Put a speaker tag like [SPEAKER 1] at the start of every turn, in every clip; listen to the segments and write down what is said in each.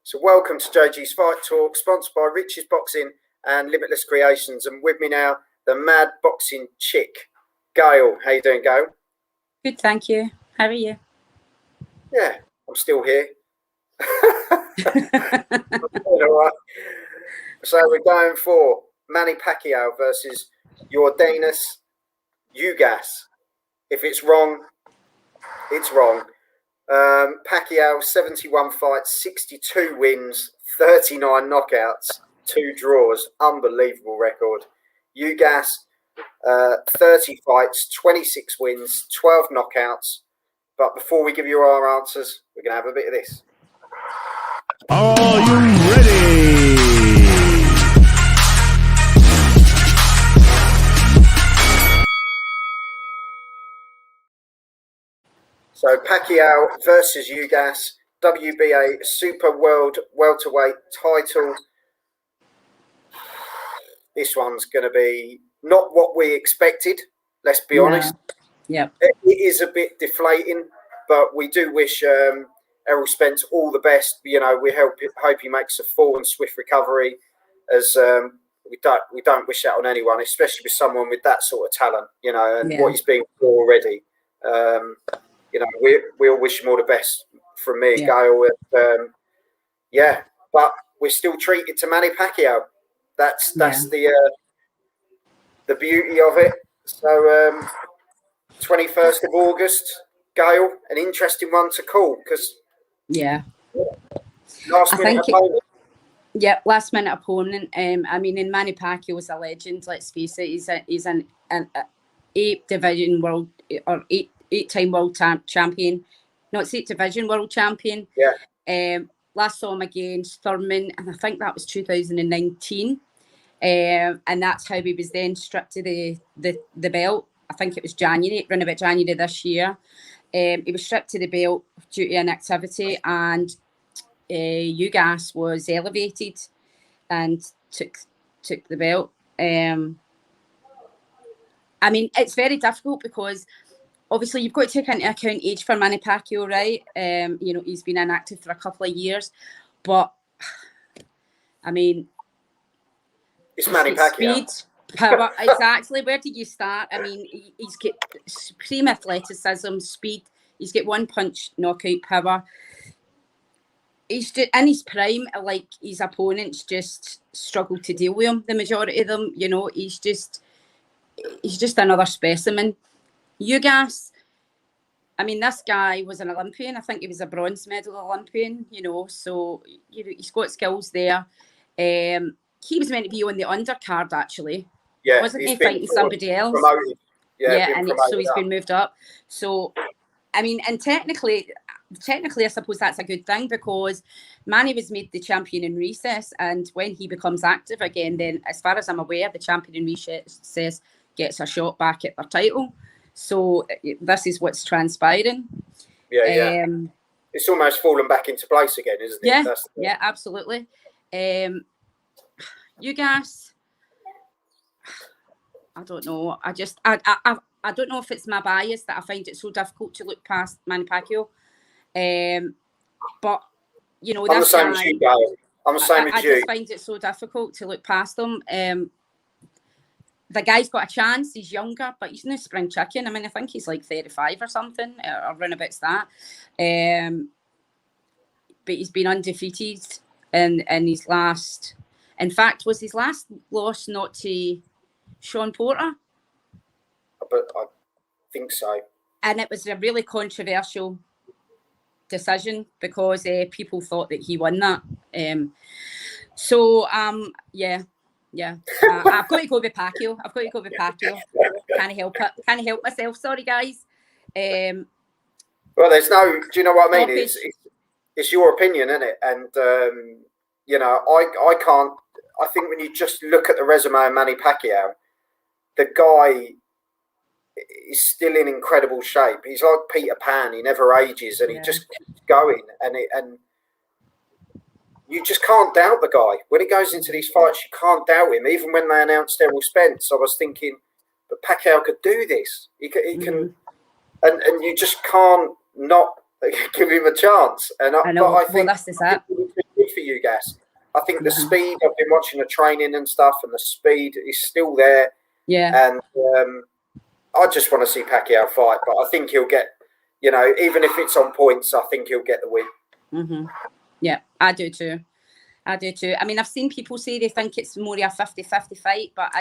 [SPEAKER 1] So welcome to JG's Fight Talk, sponsored by Rich's Boxing and Limitless Creations. And with me now, the mad boxing chick, Gail. How you doing, Gail?
[SPEAKER 2] Good, thank you. How are you?
[SPEAKER 1] Yeah, I'm still here. All right. So we're going for Manny Pacquiao versus Yordenis Ugas. If it's wrong, it's wrong. Pacquiao, 71 fights, 62 wins, 39 knockouts, 2 draws. Unbelievable record. Ugas, 30 fights, 26 wins, 12 knockouts. But before we give you our answers, we're going to have a bit of this.
[SPEAKER 3] Are you ready?
[SPEAKER 1] So Pacquiao versus Ugas, WBA Super World Welterweight title. This one's going to be not what we expected, let's be honest.
[SPEAKER 2] Yeah.
[SPEAKER 1] It is a bit deflating, but we do wish Errol Spence all the best. You know, we hope he makes a full and swift recovery, as we don't wish that on anyone, especially with someone with that sort of talent, you know, and what he's been through already. You know, we all wish him all the best from me and Gail. But we're still treated to Manny Pacquiao. That's the beauty of it. So 21st of August, Gail, an interesting one to call because last minute opponent.
[SPEAKER 2] Yeah, last minute opponent. I mean, and Manny Pacquiao was a legend. Let's face it, he's an 8-division world or eight-time world champion. No, it's 8-division world champion.
[SPEAKER 1] Yeah.
[SPEAKER 2] Last saw him against Thurman, and I think that was 2019. And that's how he was then stripped of the belt. I think it was around about January this year. He was stripped of the belt due to inactivity, and Ugas was elevated and took the belt. I mean, it's very difficult because obviously you've got to take into account age for Manny Pacquiao, right? You know, he's been inactive for a couple of years, but I mean,
[SPEAKER 1] it's Manny Pacquiao.
[SPEAKER 2] Speed, power, exactly. Where do you start? I mean, he's got supreme athleticism, speed. He's got one-punch knockout power. He's just in his prime. Like, his opponents just struggle to deal with him. The majority of them, you know, he's just another specimen. Ugas, I mean, this guy was an Olympian. I think he was a bronze medal Olympian. You know, so he's got skills there. He was meant to be on the undercard, actually.
[SPEAKER 1] Yeah,
[SPEAKER 2] wasn't he fighting somebody else?
[SPEAKER 1] Promoted.
[SPEAKER 2] So he's been moved up. So, I mean, and technically, I suppose that's a good thing because Manny was made the champion in recess, and when he becomes active again, then as far as I'm aware, the champion in recess gets a shot back at their title. So this is what's transpiring.
[SPEAKER 1] Yeah. It's almost fallen back into place again, isn't it?
[SPEAKER 2] Yeah, absolutely. Ugas, I don't know. I don't know if it's my bias that I find it so difficult to look past Manny Pacquiao. But you know,
[SPEAKER 1] I'm the same as you, Gail. I'm the same as you.
[SPEAKER 2] I just find it so difficult to look past them. The guy's got a chance. He's younger, but he's no spring chicken. I mean, I think he's like 35 or something, or around about that. But he's been undefeated in his last. In fact, was his last loss not to Sean Porter?
[SPEAKER 1] But I think so.
[SPEAKER 2] And it was a really controversial decision because people thought that he won that. Yeah. I've got to go with Pacquiao. Can't help it. Can't help myself. Sorry, guys.
[SPEAKER 1] Well, there's no. Do you know what I mean? It's your opinion, isn't it? And you know, I can't. I think when you just look at the resume of Manny Pacquiao, the guy is still in incredible shape. He's like Peter Pan. He never ages, and he just keeps going. And you just can't doubt the guy. When he goes into these fights, you can't doubt him. Even when they announced Errol Spence, I was thinking, but Pacquiao could do this. He can, and you just can't not give him a chance. And
[SPEAKER 2] I know.
[SPEAKER 1] But I think
[SPEAKER 2] that's that.
[SPEAKER 1] for Ugas. I think the speed, I've been watching the training and stuff, and the speed is still there.
[SPEAKER 2] Yeah.
[SPEAKER 1] And I just want to see Pacquiao fight, but I think he'll get, you know, even if it's on points, I think he'll get the win.
[SPEAKER 2] Mm-hmm. Yeah, I do too. I mean, I've seen people say they think it's more of a 50-50 fight, but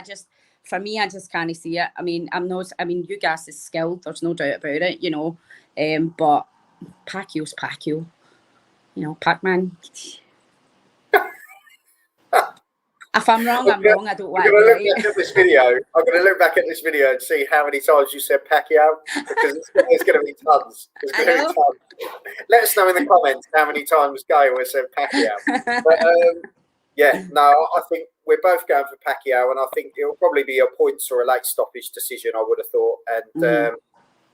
[SPEAKER 2] for me, I just can't see it. I mean, Ugas is skilled. There's no doubt about it, you know. But Pacquiao's Pacquiao. You know, Pac-Man. If I'm wrong, I'm wrong. I don't want to be right.
[SPEAKER 1] I'm going to look back at this video and see how many times you said Pacquiao, because there's going to be tons. Let us know in the comments how many times Gail has said Pacquiao. But yeah, no, I think we're both going for Pacquiao, and I think it'll probably be a points or a late stoppage decision, I would have thought. And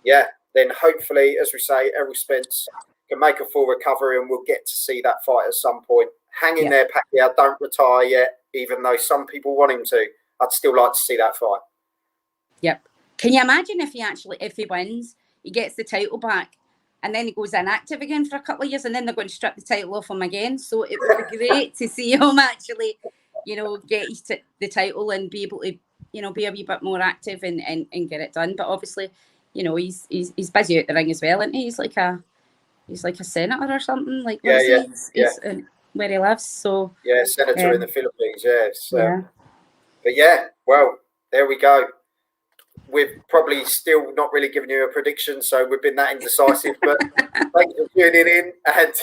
[SPEAKER 1] yeah, then hopefully, as we say, Errol Spence can make a full recovery, and we'll get to see that fight at some point. Hang in there, Pacquiao. Don't retire yet, even though some people want him to. I'd still like to see that fight. Yep.
[SPEAKER 2] Can you imagine if he wins, he gets the title back, and then he goes inactive again for a couple of years, and then they're going to strip the title off him again? So it would be great to see him actually, you know, get the title and be able to, you know, be a wee bit more active and get it done. But obviously, you know, he's busy out the ring as well, isn't he? He's like a senator or something. Like where he lives. So
[SPEAKER 1] yeah, senator in the Philippines. Yes. But yeah, well, there we go. We've probably still not really given you a prediction, so we've been that indecisive. But thank you for tuning in, and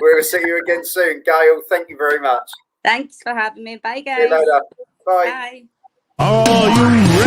[SPEAKER 1] we'll see you again soon. Gail, thank you very much.
[SPEAKER 2] Thanks for having me. Bye, guys.
[SPEAKER 1] See you later. Bye.
[SPEAKER 2] Bye.
[SPEAKER 3] Are you ready?